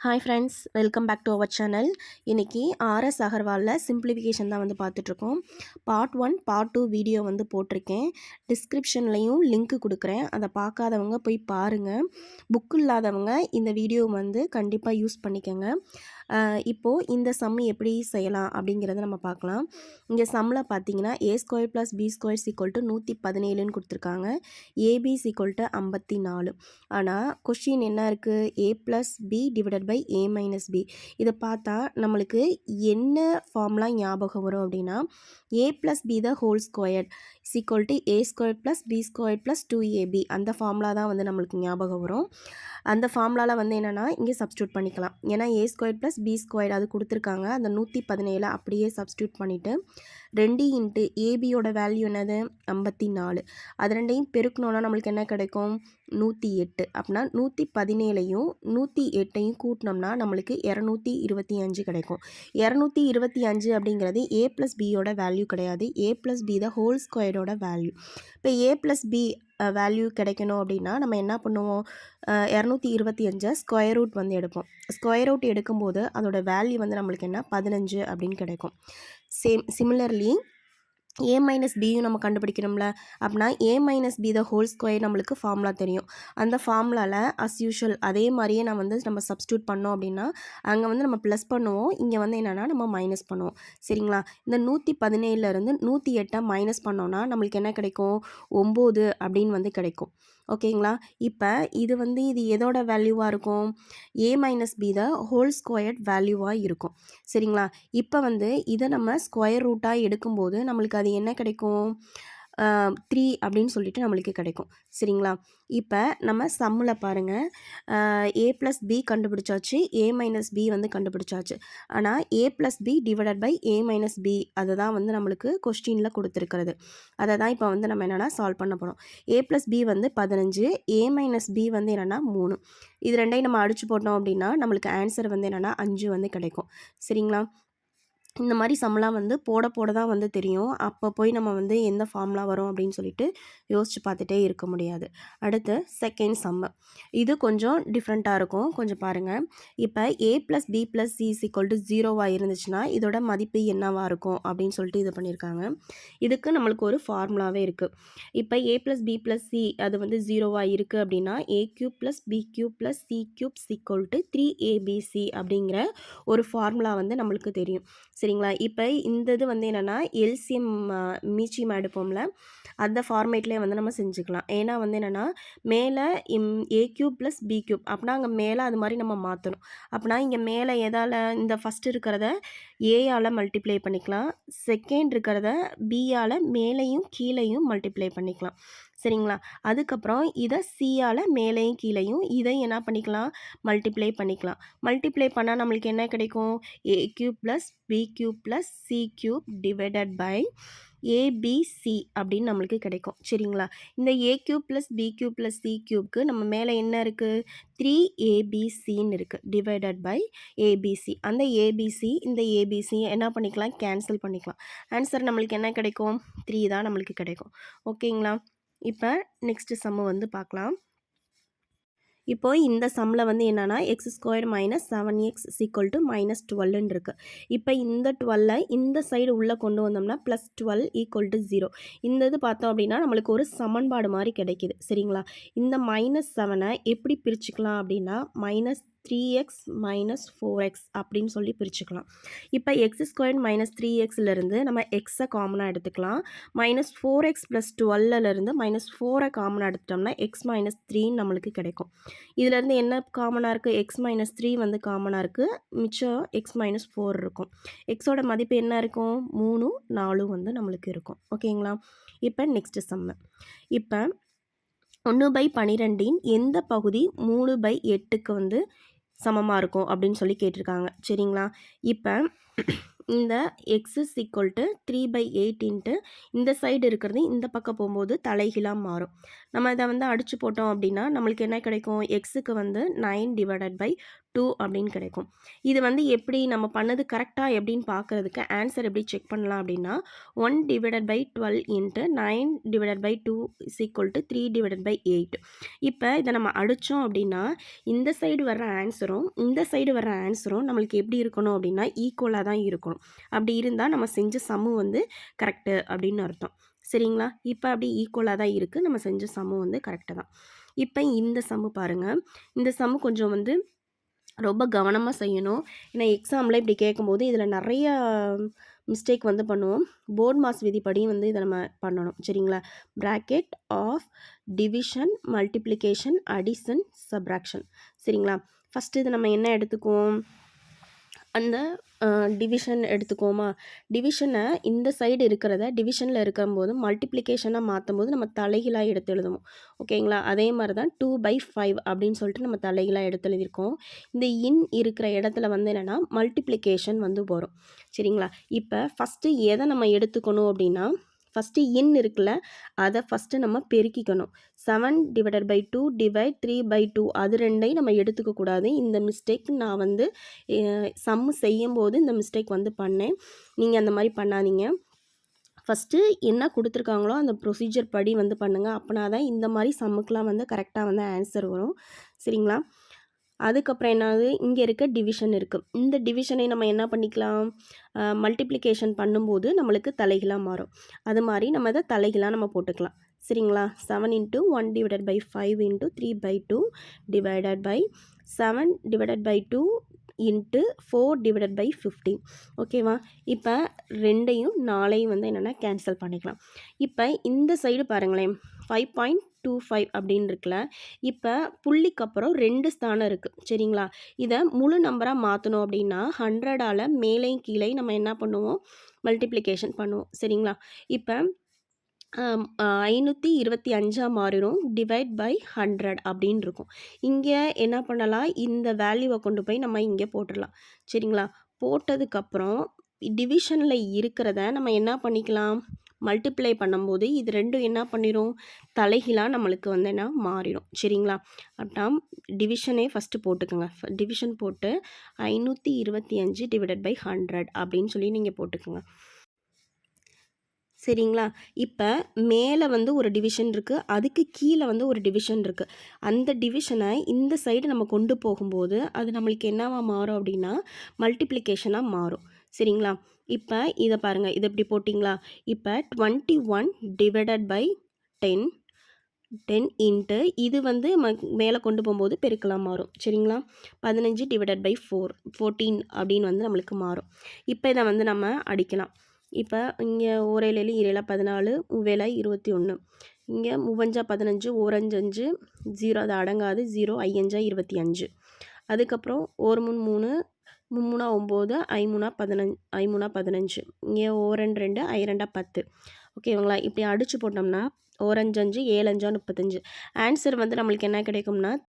Hi friends, welcome back to our channel. இன்றைக்கி ஆர்எஸ் அகர்வாலில் simplification தான் வந்து பார்த்துட்ருக்கோம். பார்ட் 1 பார்ட் 2 வீடியோ வந்து போட்டிருக்கேன். டிஸ்கிரிப்ஷன்லேயும் லிங்க் கொடுக்குறேன். அதை பார்க்காதவங்க போய் பாருங்கள். புக் இல்லாதவங்க இந்த வீடியோ வந்து கண்டிப்பாக யூஸ் பண்ணிக்கோங்க. இப்போது இந்த சம் எப்படி செய்யலாம் அப்படிங்கிறத நம்ம பார்க்கலாம். இங்கே சம்மில் பார்த்தீங்கன்னா a² + b² = 117ன்னு கொடுத்துருக்காங்க. ab = 54. ஆனால் கொஷின் என்ன இருக்குது? a + b / a - b. இதை பார்த்தா நம்மளுக்கு என்ன ஃபார்ம்லாம் ஞாபகம் வரும் அப்படின்னா a + b ^ 2 = a² + b² + 2ab. அந்த ஃபார்முலா தான் வந்து நம்மளுக்கு ஞாபகம் வரும். அந்த ஃபார்முலாவில் வந்து என்னென்னா இங்கே சப்ஸ்டியூட் பண்ணிக்கலாம். ஏன்னா a² + b² அது கொடுத்துருக்காங்க. அந்த 117 அப்படியே சப்ஸ்டியூட் பண்ணிவிட்டு 2 × abயோட வேல்யூ என்னது? 54. அது ரெண்டையும் பெருக்கணுன்னா நம்மளுக்கு என்ன கிடைக்கும்? 108. அப்படின்னா 117ஐயும் 108ஐயும் கூட்டினோம்னா நம்மளுக்கு 225 கிடைக்கும். 225 அப்படிங்கிறது a + bயோட வேல்யூ கிடையாது. a + b ^ 2 value. இப்போ a + b வேல்யூ கிடைக்கணும் அப்படின்னா நம்ம என்ன பண்ணுவோம்? 225 ஸ்கொயர் ரூட் வந்து எடுப்போம். ஸ்கொயர் ரூட் எடுக்கும்போது அதோட வேல்யூ வந்து நம்மளுக்கு என்ன? 15 அப்படின்னு கிடைக்கும். சிமிலர்லி a - bயும் நம்ம கண்டுபிடிக்கணும்ல. அப்படின்னா a - b ^ 2 நம்மளுக்கு ஃபார்முலா தெரியும். அந்த ஃபார்முலாவில் அஸ் யூஷுவல் அதே மாதிரியே நம்ம சப்ஸ்டியூட் பண்ணோம் அப்படின்னா அங்கே வந்து நம்ம ப்ளஸ் பண்ணுவோம். இங்கே வந்து என்னென்னா நம்ம மைனஸ் பண்ணுவோம். சரிங்களா? இந்த 117லேருந்து 108 மைனஸ் பண்ணோன்னா நம்மளுக்கு என்ன கிடைக்கும்? 9 அப்படின்னு வந்து கிடைக்கும். ஓகேங்களா? இப்போ இது எதோட வேல்யூவாக இருக்கும்? a - b the whole squared வேல்யூவாக இருக்கும். சரிங்களா? இப்போ வந்து இதை நம்ம ஸ்கொயர் ரூட்டாக எடுக்கும்போது நம்மளுக்கு அது என்ன கிடைக்கும்? 3 அப்படின்னு சொல்லிட்டு நம்மளுக்கு கிடைக்கும். சரிங்களா? இப்போ நம்ம சம்மில் பாருங்கள். a + b கண்டுபிடிச்சாச்சு, a - b வந்து கண்டுபிடிச்சாச்சு. ஆனால் a + b / a - b அதை தான் வந்து நம்மளுக்கு கொஸ்டினில் கொடுத்துருக்கிறது. அதை தான் இப்போ வந்து நம்ம என்னென்னா சால்வ் பண்ண போகிறோம். a + b வந்து 15, a - b வந்து என்னென்னா 3. இது ரெண்டையும் நம்ம அடிச்சு போட்டோம் அப்படின்னா நம்மளுக்கு ஆன்சர் வந்து என்னென்னா 5 வந்து கிடைக்கும். சரிங்களா? இந்த மாதிரி சம்லாம் வந்து போட தான் வந்து தெரியும். அப்போ போய் நம்ம வந்து எந்த ஃபார்முலா வரும் அப்படின்னு சொல்லிட்டு யோசிச்சு பார்த்துட்டே இருக்க முடியாது. அடுத்து செகண்ட் சம்மு. இது கொஞ்சம் டிஃப்ரெண்ட்டாக இருக்கும். கொஞ்சம் பாருங்கள். இப்போ a + b + c = 0 இருந்துச்சுன்னா இதோட மதிப்பு என்னவாக இருக்கும் அப்படின்னு சொல்லிட்டு இது பண்ணியிருக்காங்க. இதுக்கு நம்மளுக்கு ஒரு ஃபார்முலாவே இருக்குது. இப்போ a + b + c அது வந்து 0 இருக்குது அப்படின்னா a³ + b³ + c³ = 3abc அப்படிங்கிற ஒரு ஃபார்முலா வந்து நம்மளுக்கு தெரியும். சரிங்களா? இப்போ இந்த இது வந்து என்னென்னா எல்சிஎம் மீச்சியம் எடுப்போம்ல, அந்த ஃபார்மேட்லேயே வந்து நம்ம செஞ்சுக்கலாம். ஏன்னா வந்து என்னென்னா மேலே a³ + b³ அப்படின்னா அங்கே மேலே அது மாதிரி நம்ம மாற்றணும். அப்படின்னா இங்கே மேலே எதால் இந்த ஃபஸ்ட் இருக்கிறத ஏயால் மல்டிப்ளை பண்ணிக்கலாம், செகண்ட் இருக்கிறத பியால் மேலேயும் கீழேயும் மல்டிப்ளை பண்ணிக்கலாம். சரிங்களா? அதுக்கப்புறம் இதை சியால் மேலேயும் கீழேயும் இதை என்ன பண்ணிக்கலாம்? மல்டிப்ளை பண்ணிக்கலாம். மல்டிப்ளை பண்ணால் நம்மளுக்கு என்ன கிடைக்கும்? a³ + b³ + c³ / abc அப்படின்னு நம்மளுக்கு கிடைக்கும். சரிங்களா? இந்த a³ + b³ + c³ நம்ம மேலே என்ன இருக்குது? 3abcன்னு இருக்குது /abc. அந்த abc இந்த abc என்ன பண்ணிக்கலாம்? கேன்சல் பண்ணிக்கலாம். ஆன்சர் நம்மளுக்கு என்ன கிடைக்கும்? 3 தான் நம்மளுக்கு கிடைக்கும். ஓகேங்களா? இப்போ நெக்ஸ்ட் சம்மு வந்து பார்க்கலாம். இப்போ இந்த சம்மில் வந்து என்னென்னா x² - 7x = -12ன்னு இருக்குது. இப்போ இந்த 12 இந்த சைடு உள்ளே கொண்டு வந்தோம்னா +12 = 0. இந்த இது பார்த்தோம் அப்படின்னா நம்மளுக்கு ஒரு சமன்பாடு மாதிரி கிடைக்கிது. சரிங்களா? இந்த -7 எப்படி பிரிச்சுக்கலாம் அப்படின்னா -3x - 4x அப்படின்னு சொல்லி பிரிச்சுக்கலாம். இப்போ x² - 3xலேருந்து நம்ம xஐ காமனாக எடுத்துக்கலாம். -4x + 12லேருந்து -4ஐ காமனாக எடுத்துட்டோம்னா x - 3ன்னு நம்மளுக்கு கிடைக்கும். இதிலேருந்து என்ன காமனாக இருக்குது? x - 3 வந்து காமனாக இருக்குது. மிச்சம் x - 4 இருக்கும். எக்ஸோட மதிப்பு என்ன இருக்கும்? 3, 4 வந்து நம்மளுக்கு இருக்கும். ஓகேங்களா? இப்போ நெக்ஸ்ட் சம்மு. இப்போ 1/12ன் எந்த பகுதி 3/8க்கு வந்து சமமாக இருக்கும் அப்படின்னு சொல்லி கேட்டிருக்காங்க. சரிங்களா? இப்போ இந்த x = 3/8 இந்த சைடு இருக்கிறது இந்த பக்கம் போகும்போது தலைகீழாக மாறும். நம்ம இதை வந்து அடிச்சு போட்டோம் அப்படின்னா நம்மளுக்கு என்ன கிடைக்கும்? எக்ஸுக்கு வந்து 9 / 2 அப்படின்னு கிடைக்கும். இது வந்து எப்படி நம்ம பண்ணது கரெக்டாக எப்படின்னு பார்க்குறதுக்கு ஆன்சர் எப்படி செக் பண்ணலாம் அப்படின்னா 1/12 இன்ட்டு 9/2 இஸ் ஈக்குவல் டு 3/8. இப்போ இதை நம்ம அடித்தோம் அப்படின்னா இந்த சைடு வர்ற ஆன்சரும் இந்த சைடு வர்ற ஆன்சரும் நம்மளுக்கு எப்படி இருக்கணும் அப்படின்னா ஈக்குவலாக தான் இருக்கணும். அப்படி இருந்தால் நம்ம செஞ்ச சம்மு வந்து கரெக்டு அப்படின்னு அர்த்தம். சரிங்களா? இப்போ அப்படி ஈக்குவலாக தான் இருக்குது. நம்ம செஞ்ச சம்மு வந்து கரெக்டு தான். இப்போ இந்த சம்மு பாருங்கள். இந்த சம்மு கொஞ்சம் வந்து ரொம்ப கவனமாக செய்யணும். ஏன்னா எக்ஸாமில் இப்படி கேட்கும்போது இதில் நிறைய மிஸ்டேக் வந்து பண்ணுவோம். போர்ட் மாஸ் விதிப்படி வந்து இதை நம்ம பண்ணணும். சரிங்களா? Bracket of division, multiplication, addition, subtraction. சரிங்களா? ஃபஸ்ட்டு இது நம்ம என்ன எடுத்துக்குவோம், அந்த டிவிஷன் எடுத்துக்கோமா. டிவிஷனை இந்த சைடு இருக்கிறத டிவிஷனில் இருக்கும்போது மல்டிப்ளிகேஷனாக மாற்றும் போது நம்ம தலைகீழாக எடுத்து எழுதுவோம். ஓகேங்களா? அதே மாதிரி தான் 2/5 அப்படின்னு சொல்லிட்டு நம்ம தலைகீழாக எடுத்து எழுதியிருக்கோம். இந்த இன் இருக்கிற இடத்துல வந்து என்னென்னா மல்டிப்ளிகேஷன் வந்து வரும். சரிங்களா? இப்போ ஃபஸ்ட்டு எதை நம்ம எடுத்துக்கணும் அப்படின்னா ஃபஸ்ட்டு இன் இருக்குல்ல, அதை ஃபஸ்ட்டு நம்ம பெருக்கிக்கணும். 7/2 டிவைட் 3/2 அது ரெண்டையும் நம்ம எடுத்துக்கக்கூடாது. இந்த மிஸ்டேக் நான் வந்து சம்மு செய்யும்போது இந்த மிஸ்டேக் வந்து பண்ணேன். நீங்கள் அந்த மாதிரி பண்ணாதீங்க. ஃபஸ்ட்டு என்ன கொடுத்துருக்காங்களோ அந்த ப்ரொசீஜர் படி வந்து பண்ணுங்கள். அப்படின்னா தான் இந்த மாதிரி சம்முக்கெலாம் வந்து கரெக்டாக வந்து ஆன்சர் வரும். சரிங்களா? அதுக்கப்புறம் என்னது, இங்கே இருக்க டிவிஷன் இருக்குது. இந்த டிவிஷனை நம்ம என்ன பண்ணிக்கலாம், மல்டிப்ளிகேஷன் பண்ணும்போது நம்மளுக்கு தலைகீழாக மாறும். அது மாதிரி நம்ம இதை தலைகீழாக நம்ம போட்டுக்கலாம். சரிங்களா? 7 × 1/5 × 3/2 டிவைடட் பை 7/2 இன்ட்டு 4/15. ஓகேவா? இப்போ 2ஐயும் 4ஐயும் வந்து என்னென்னா கேன்சல் பண்ணிக்கலாம். இப்போ இந்த சைடு பாருங்களேன், 5.25 அப்படின்னு இருக்குல்ல. இப்போ புள்ளிக்கு அப்புறம் 2 ஸ்தானம் இருக்குது. சரிங்களா? இதை முழு நம்பராக மாற்றணும் அப்படின்னா 100ஆல் மேலேயும் கீழே நம்ம என்ன பண்ணுவோம், மல்டிப்ளிகேஷன் பண்ணுவோம். சரிங்களா? இப்போ 525 மாறிடும். டிவைட் பை 100 அப்படின்னு இருக்கும். இங்கே என்ன பண்ணலாம், இந்த வேல்யூவை கொண்டு போய் நம்ம இங்கே போட்டுடலாம். சரிங்களா? போட்டதுக்கப்புறம் டிவிஷனில் இருக்கிறத நம்ம என்ன பண்ணிக்கலாம், மல்டிப்ளை பண்ணும்போது இது ரெண்டும் என்ன பண்ணிடும், தலைகீழாக நம்மளுக்கு வந்து என்ன மாறிடும். சரிங்களா? அப்படின்னா டிவிஷனே ஃபஸ்ட்டு போட்டுக்கோங்க. டிவிஷன் போட்டு 525 டிவைடட் பை 100 அப்படின்னு சொல்லி நீங்கள் போட்டுக்கோங்க. சரிங்களா? இப்போ மேலே வந்து ஒரு டிவிஷன் இருக்குது, அதுக்கு கீழே வந்து ஒரு டிவிஷன் இருக்குது. அந்த டிவிஷனை இந்த சைடு நம்ம கொண்டு போகும்போது அது நம்மளுக்கு என்னவா மாறும் அப்படின்னா மல்டிப்ளிகேஷனாக மாறும். சரிங்களா? இப்போ இதை பாருங்கள், இதை இப்படி போட்டிங்களா. இப்போ 21 டிவைடட் பை 10 இன்ட்டு இது வந்து மேலே கொண்டு போகும்போது பெருக்கலாக மாறும். சரிங்களா? 15 டிவைடட் பை 14 அப்படின்னு வந்து நம்மளுக்கு மாறும். இப்போ இதை வந்து நம்ம அடிக்கலாம். இப்போ இங்கே ஓரேழு 7 14 உவேல 21, இங்கே 3 15 ஓரஞ்சு 5 0 அது அடங்காது 0 5 25. அதுக்கப்புறம் 1 3 3 9 5 15 இங்கே ஓரன் 2 2 10. ஓகேங்களா? இப்படி அடித்து போட்டோம்னா ஓரஞ்சு 5 7 5 35. ஆன்சர் வந்து நம்மளுக்கு என்ன கிடைக்கும்னா